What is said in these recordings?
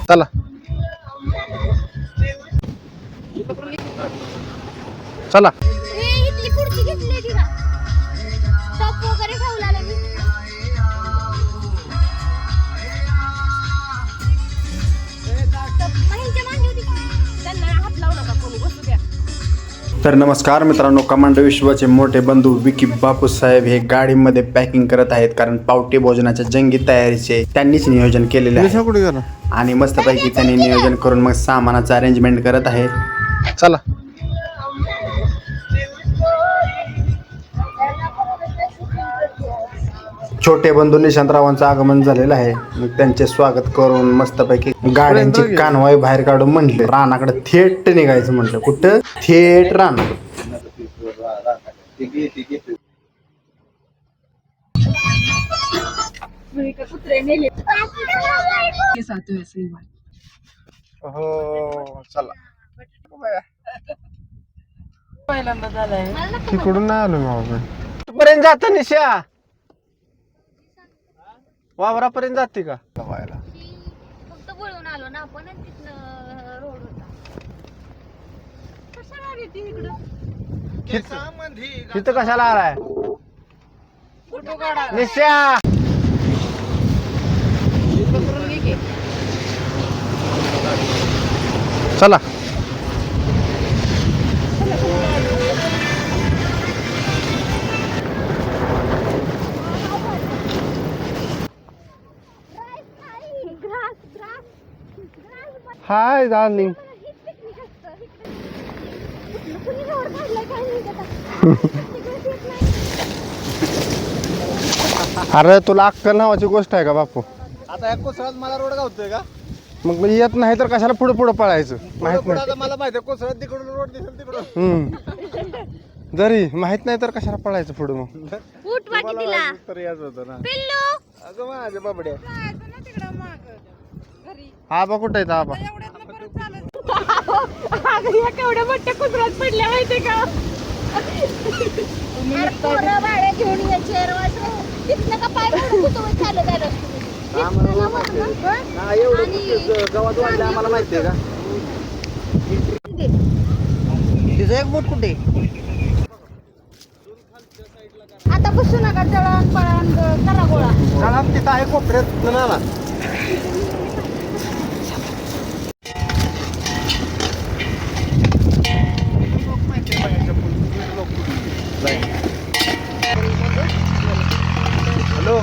चला चला. इथली खुर्ची घेतली ती का टॉप वगैरे ठेवला मी. तर नमस्कार मित्रांनो, कमांडो विश्वाचे मोठे बंधू विकी बापू साहेब हे गाडीमध्ये पॅकिंग करत आहेत, कारण पावटी भोजनाच्या जंगी तयारीचे त्यांनीच नियोजन केलेले आहे आणि मस्तपैकी त्यांनी नियोजन करून मग सामानाचं अरेंजमेंट करत आहेत. चला छोटे बंधू निशांतरावांचं आगमन झालेलं आहे. मग त्यांचे स्वागत करून मस्तपैकी गाड्यांची कानवाई बाहेर काढून म्हटले रानाकडे थेट निघायचं. म्हटलं कुठं? थेट रान. हो चला. पहिल्यांदा झालंय तिकडून नाही आलो मी. पर्यंत जात निशा वावरापर्यंत जाते का? फक्त वळून आलो ना आपण आणि तिथनं रोड होता. कशाला आली ती इकडं? तिथं कशाला आलाय निशा? चला हाय डार्लिंग. अरे तुला अक्कल नावाची गोष्ट आहे का बापू? आता या कोसळात मला रोड गावतोय का? मग येत नाही तर कशाला पुढे पुढे पळायचं? माहित नाही. आता मला माहिती आहे कोसळात तिकडून रोड दिसेल तिकडून. जरी माहित नाही तर कशाला पळायचं पुढे? मग उठ वाटी तिला तर याच होतं ना. पिल्लू. अगं माझ्या बाबड्या. आबा कुठे आहेत? आबा केवढ्या मोठ्या कुत्र्यात पडल्या माहितीये का? पोरं बाळं घेऊन यायचे तिथनं का पाय चालत आलं. गावात वाढलं आम्हाला माहितीये का? तिचं एक बोट कुठे? आता बसू नका. जळण पळण करा गोळा. काळात तिथं आहे कोपऱ्यात नाला. हॅलो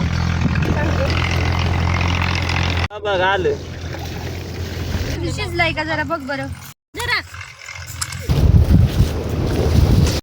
बघ आलं. शिजलाय का जरा बघ बरं.